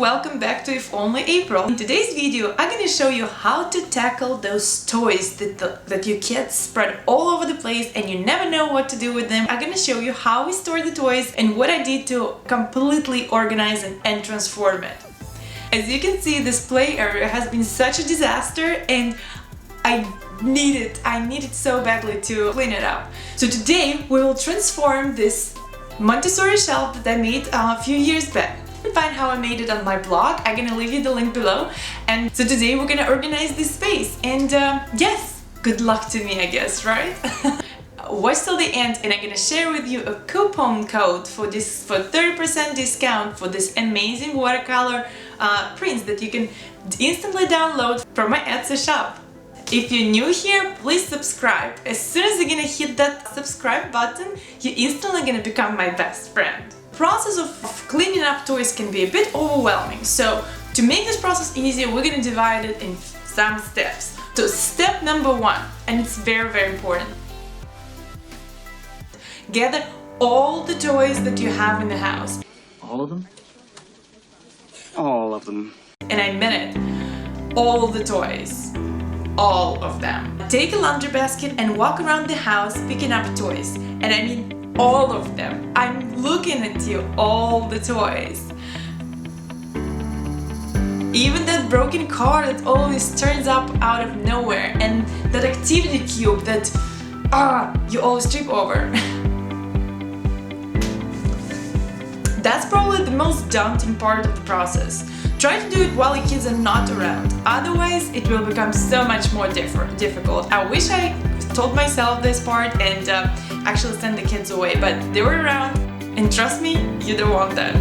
welcome back to If Only April. In today's video, I'm gonna show you how to tackle those toys that your kids spread all over the place and you never know what to do with them. I'm gonna show you how we store the toys and what I did to completely organize and transform it. As you can see, this play area has been such a disaster and I needed so badly to clean it up. So today we will transform this Montessori shelf that I made a few years back. You can find how I made it on my blog. I'm gonna leave you the link below. And so today we're gonna organize this space. And yes, good luck to me, I guess, right? Watch till the end and I'm gonna share with you a coupon code for 30% discount for this amazing watercolor prints that you can instantly download from my Etsy shop. If you're new here, please subscribe. As soon as you're gonna hit that subscribe button, you're instantly gonna become my best friend. The process of cleaning up toys can be a bit overwhelming, so to make this process easier, we're gonna divide it in some steps. So step number one, and it's very important. Gather all the toys that you have in the house. All of them? All of them. And I meant it. All the toys. All of them. Take a laundry basket and walk around the house picking up toys. And I mean all of them. I'm looking at you, all the toys. Even that broken car that always turns up out of nowhere, and that activity cube that you always trip over. That's probably the most daunting part of the process. Try to do it while your kids are not around, otherwise it will become so much more difficult. I wish I told myself this part and actually send the kids away, but they were around and trust me, you don't want that.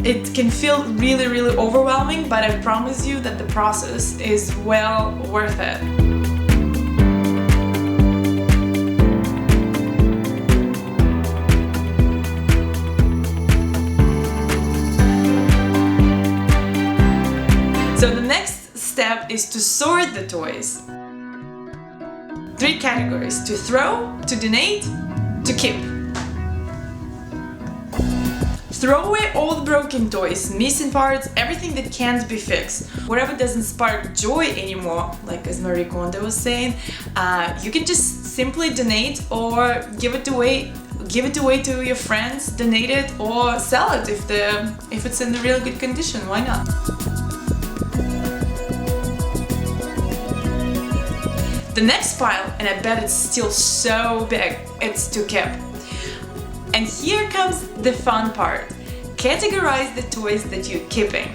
It can feel really overwhelming, but I promise you that the process is well worth it. So the next step is to sort the toys. 3 categories: to throw, to donate, to keep. Throw away all the broken toys, missing parts, everything that can't be fixed. Whatever doesn't spark joy anymore, like as Marie Kondo was saying, you can just simply donate or give it away to your friends, donate it or sell it if it's in the real good condition, why not? The next pile, and I bet it's still so big, it's to keep. And here comes the fun part. Categorize the toys that you're keeping.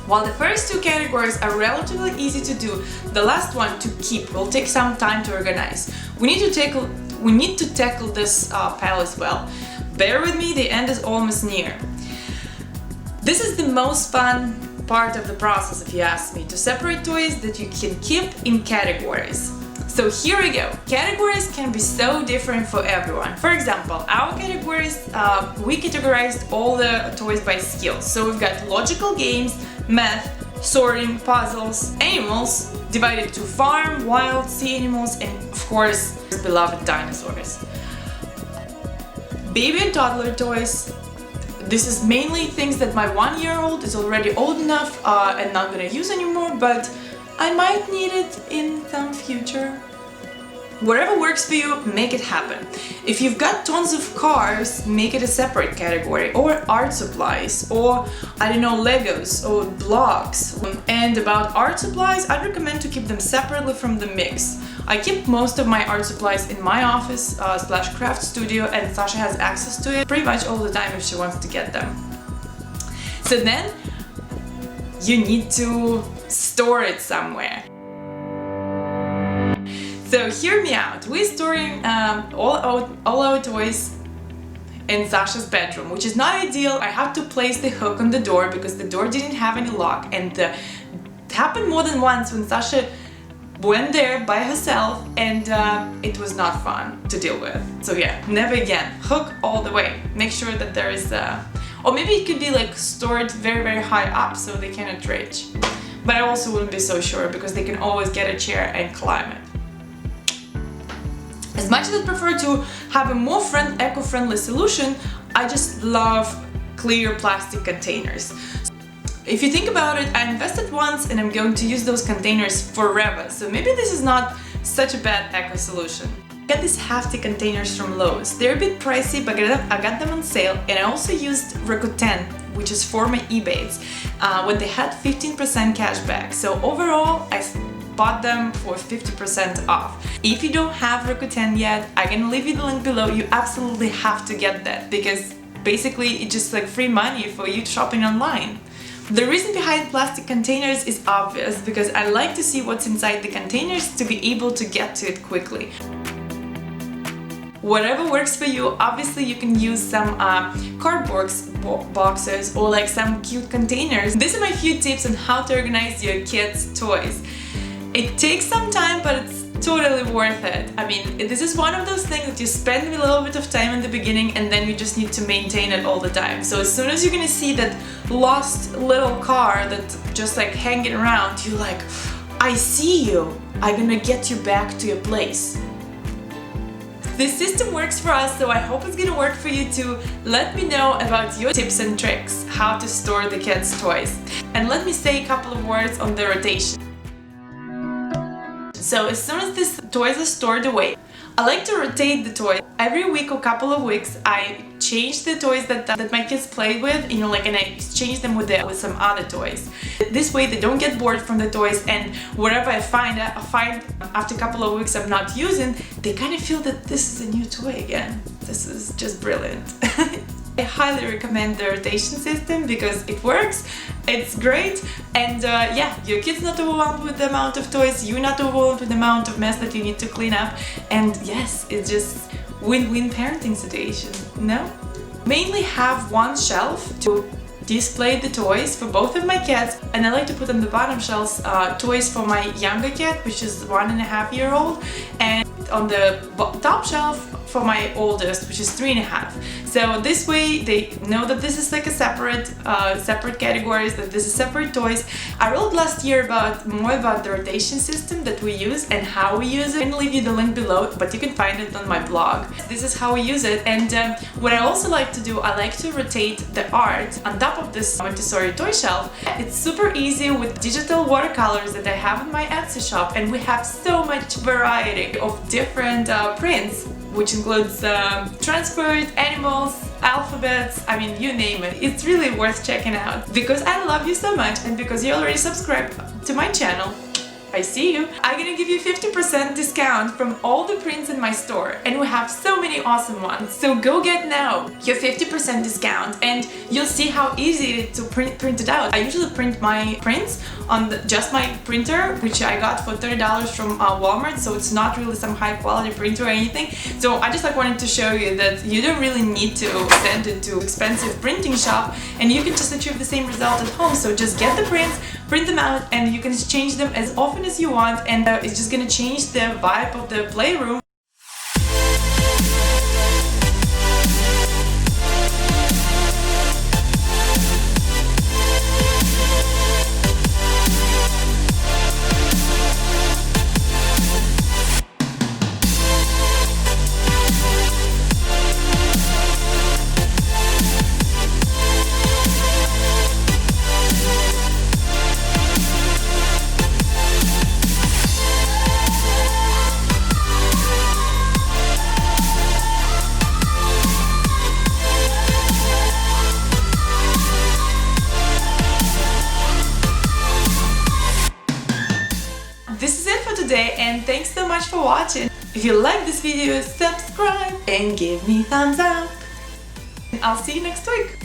While the first 2 categories are relatively easy to do, the last one, to keep, will take some time to organize. We need to tackle this pile as well. Bear with me, the end is almost near. This is the most fun part of the process, if you ask me, to separate toys that you can keep in categories. So here we go. Categories can be so different for everyone. For example, our categories, we categorized all the toys by skills. So we've got logical games, math, sorting, puzzles, animals, divided to farm, wild, sea animals, and of course, beloved dinosaurs. Baby and toddler toys. This is mainly things that my 1-year-old is already old enough and not gonna use anymore, but I might need it in some future. Whatever works for you, make it happen. If you've got tons of cars, make it a separate category, or art supplies, or I don't know, Legos or blocks. And about art supplies, I'd recommend to keep them separately from the mix. I keep most of my art supplies in my office / craft studio, and Sasha has access to it pretty much all the time if she wants to get them. So then you need to store it somewhere. So hear me out. We're storing all our toys in Sasha's bedroom, which is not ideal. I have to place the hook on the door because the door didn't have any lock, and it happened more than once when Sasha went there by herself, and it was not fun to deal with. So yeah, never again. Hook all the way. Make sure that there is or maybe it could be like stored very, very high up so they cannot reach. But I also wouldn't be so sure because they can always get a chair and climb it. As much as I prefer to have a more eco-friendly solution, I just love clear plastic containers. If you think about it, I invested once and I'm going to use those containers forever, so maybe this is not such a bad eco solution. I got these Hefty containers from Lowe's. They're a bit pricey, but I got them on sale, and I also used RAKUTEN, which is for my Ebays, when they had 15% cash back. So overall, I bought them for 50% off. If you don't have RAKUTEN yet, I'm gonna leave you the link below. You absolutely have to get that because basically it's just like free money for you shopping online. The reason behind plastic containers is obvious because I like to see what's inside the containers to be able to get to it quickly. Whatever works for you. Obviously you can use some cardboard boxes or like some cute containers. These are my few tips on how to organize your kids' toys. It takes some time, but it's totally worth it. I mean, this is one of those things that you spend a little bit of time in the beginning and then you just need to maintain it all the time. So as soon as you're gonna see that lost little car that just like hanging around, you're like, I see you. I'm gonna get you back to your place. This system works for us, so I hope it's gonna work for you too. Let me know about your tips and tricks, how to store the kids' toys. And let me say a couple of words on the rotation. So as soon as these toys are stored away, I like to rotate the toys. Every week or couple of weeks, I change the toys that my kids play with, you know, like, and I exchange them with some other toys. This way they don't get bored from the toys, and whatever I find after a couple of weeks I'm not using, they kind of feel that this is a new toy again. This is just brilliant. I highly recommend the rotation system because it works, it's great, and yeah, your kid's not overwhelmed with the amount of toys, you're not overwhelmed with the amount of mess that you need to clean up, and yes, it's just win-win parenting situation, no? Mainly have one shelf to display the toys for both of my kids, and I like to put on the bottom shelves toys for my younger kid, which is 1.5-year-old, and on the top shelf for my oldest, which is 3.5. So this way they know that this is like a separate categories, that this is separate toys. I wrote last year more about the rotation system that we use and how we use it. I'm gonna leave you the link below, but you can find it on my blog. This is how we use it, and what I also like to do, I like to rotate the art on top of this Montessori toy shelf. It's super easy with digital watercolors that I have in my Etsy shop, and we have so much variety of different prints, which includes transport, animals, alphabets, I mean, you name it. It's really worth checking out. Because I love you so much and because you already subscribed to my channel, I see you, I'm gonna give you 50% discount from all the prints in my store, and we have so many awesome ones. So go get now your 50% discount, and you'll see how easy it is to print it out. I usually print my prints on just my printer, which I got for $30 from Walmart, so it's not really some high quality printer or anything. So I just wanted to show you that you don't really need to send it to expensive printing shop, and you can just achieve the same result at home. So just get the prints, print them out, and you can change them as often as you want, and it's just gonna change the vibe of the playroom. This is it for today, and thanks so much for watching. If you like this video, subscribe and give me thumbs up. I'll see you next week.